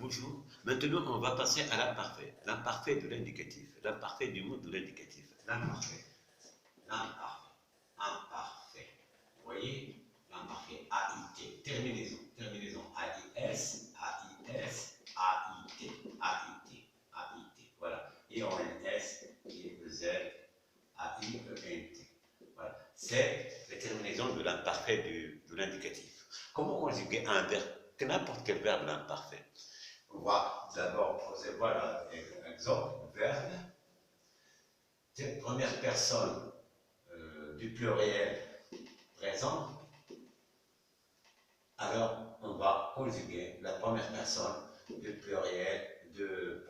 bonjour. Maintenant, on va passer à l'imparfait. L'imparfait de l'indicatif. L'imparfait du mot de l'indicatif. L'imparfait. L'imparfait. Imparfait. Vous voyez? L'imparfait. AIT. Terminaison. Terminaison. AIS. AIS. AIT. AIT. AIT. Voilà. IONS. IEZ. AIENT. Voilà. C'est les terminaisons de l'imparfait de l'indicatif. Comment conjuguer un verbe? N'importe quel verbe l'imparfait. On va d'abord poser, voilà, exemple, verbe, première personne du pluriel présent. Alors, on va conjuguer la première personne du pluriel de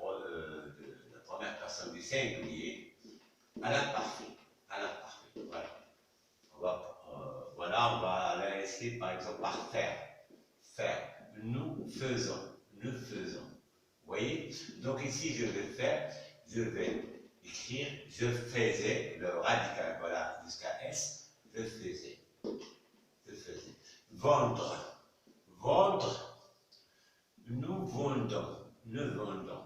la première personne du singulier à l'imparfait. À l'imparfait, voilà. On va laisser par exemple par faire. Faire. Nous faisons. Nous faisons. Vous voyez? Donc ici, je vais écrire je faisais, le radical, voilà, jusqu'à S, je faisais. Je faisais. Vendre. Vendre. Nous vendons. Nous vendons.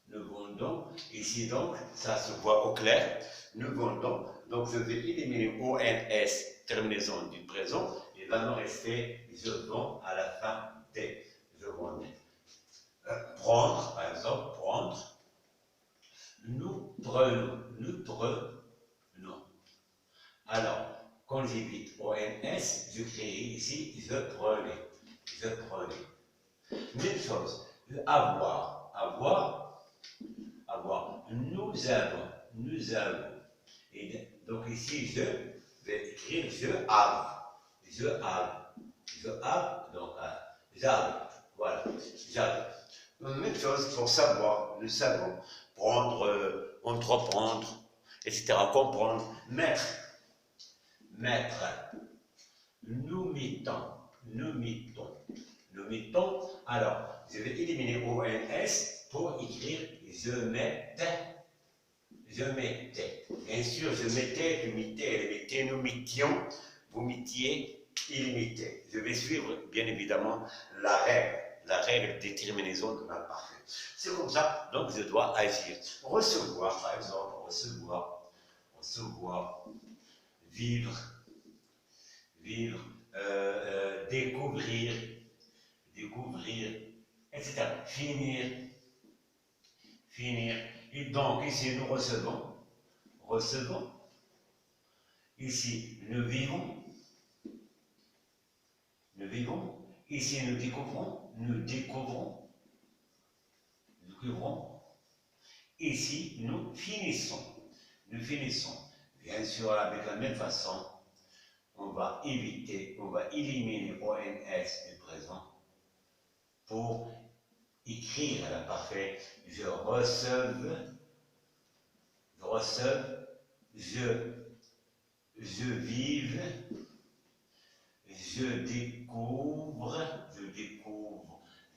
Nous vendons. Ici donc, ça se voit au clair. Nous vendons. Donc je vais éliminer ONS, terminaison du présent. Il va me rester je vends à la fin des. Je vendais. Prendre, par exemple, prendre. Nous prenons. Nous prenons. Alors, quand j'évite ONS, je crée ici je prenais. Je prenais. Même chose. Avoir. Avoir. Avoir. Nous avons. Nous avons. Et donc ici, je vais écrire je have. Je have. Je have. Donc, j'avais. Voilà. J'avais. Même chose pour savoir. Nous savons. Prendre, entreprendre, etc. Comprendre. Mettre. Mettre. Nous mettons. Nous mettons. Nous mettons. Alors, je vais éliminer ONS pour écrire je mettais. Je mettais. Bien sûr, je mettais, tu mettais, elle mettait, nous mettions, vous mettiez, il mettait. Je vais suivre, bien évidemment, la règle des terminaisons de l'imparfait. C'est comme ça, donc je dois agir. Recevoir, par exemple, recevoir, recevoir, vivre, vivre, découvrir, découvrir, etc. Finir, finir. Et donc, ici, nous recevons, recevons. Ici, nous vivons, nous vivons. Ici, nous découvrons, nous découvrons, nous découvrons. Ici, nous finissons, nous finissons. Bien sûr, avec la même façon, on va éviter, on va éliminer ONS du présent pour écrire à l'imparfait. Je receve, je vive, je découvre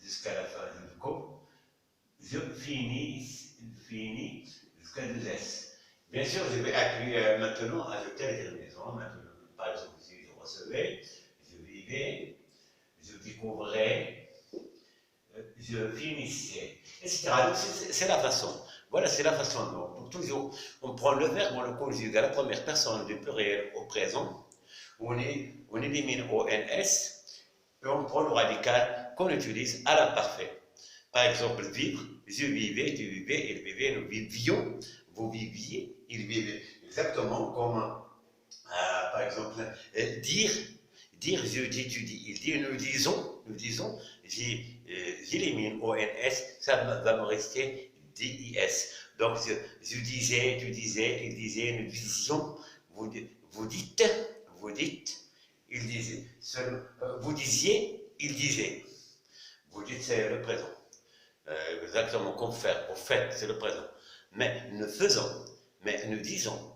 jusqu'à la fin, je découvre, je finis jusqu'à 2S. Bien sûr, je vais maintenant ajouter les terminaisons. Maintenant, par exemple, ici, je recevais, je vivais, je découvrais, je finissais, etc. Donc, c'est la façon. Voilà, c'est la façon. Donc, pour toujours, on prend le verbe, on le conjugue à la première personne du pluriel au présent. On élimine ONS et on prend le radical qu'on utilise à l'imparfait. Par exemple, vivre, je vivais, tu vivais, il vivait, nous vivions, vous viviez, il vivait. Exactement comme, par exemple, dire, je dis, tu dis, il dit, nous disons, j'élimine ONS, ça va me rester DIS. Donc, je disais, tu disais, il disait, nous disions, vous dites, il disait. Vous disiez, il disait. Vous dites, c'est le présent. Exactement comme faire. Au fait, c'est le présent. Mais nous faisons, mais nous disons,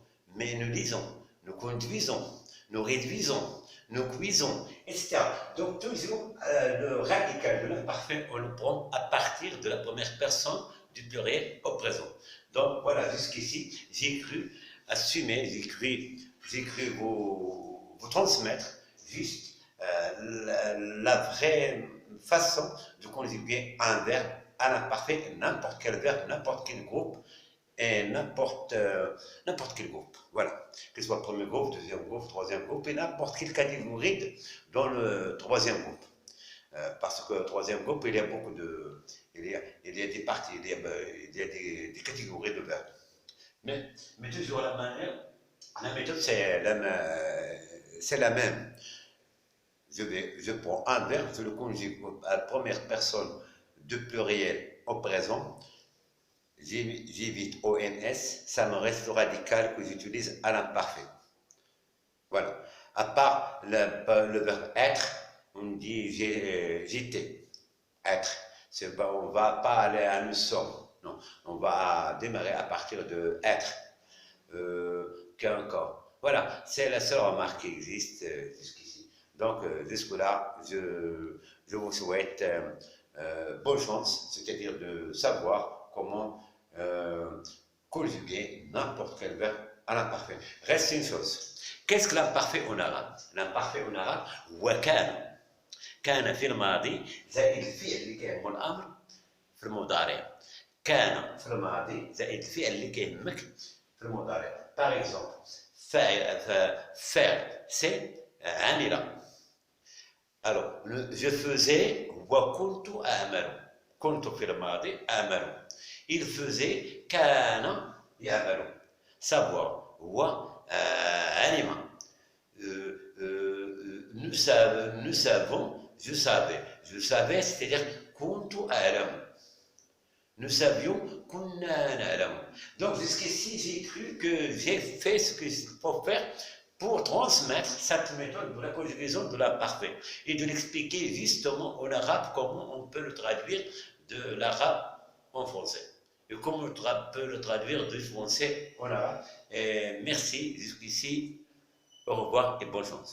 nous conduisons, nous réduisons, nous cuisons, etc. Donc, toujours, le radical de l'imparfait, on le prend à partir de la première personne du pluriel au présent. Donc, voilà, jusqu'ici, j'ai cru assumer, j'ai cru vous transmettre juste la vraie façon de conjuguer un verbe à l'imparfait n'importe quel verbe, n'importe quel groupe et n'importe quel groupe. Voilà. Que ce soit le premier groupe, deuxième groupe, troisième groupe et n'importe quelle catégorie dans le troisième groupe. Parce que le troisième groupe, il y a beaucoup de. Il y a des parties, il y a des catégories de verbes. Mais toujours la méthode, c'est la même. Je prends un verbe, je le conjugue à la première personne de pluriel au présent, j'évite ONS, ça me reste le radical que j'utilise à l'imparfait. Voilà. À part le verbe être, on dit j'étais, être. On ne va pas aller à nous sommes, non. On va démarrer à partir de être, qu'encore. Voilà, c'est la seule remarque qui existe jusqu'ici. Donc, jusque-là, je vous souhaite bonne chance, c'est-à-dire de savoir comment conjuguer n'importe quel verbe à l'imparfait. Reste une chose. Qu'est-ce que l'imparfait en arabe? L'imparfait en arabe, وكان. كان في الماضي زائد الفعل اللي كيهم الامر في المضارع. كان في الماضي زائد الفعل اللي كيهمك في المضارع. Par exemple, faire, c'est عاملة. Alors, je faisais وكنت أعمل. كنت في الماضي أعمل. Il faisait كان يعمل. Savoir هو علم. Nous savons, je savais, c'est-à-dire كنت أعلم. Nous savions كنا نعلم. Donc jusqu'ici, j'ai cru que j'ai fait ce qu'il faut faire pour transmettre cette méthode de la conjugaison de l'imparfait et de l'expliquer justement en arabe comment on peut le traduire de l'arabe en français et comment on peut le traduire du français en arabe. Et merci jusqu'ici, au revoir et bonne chance.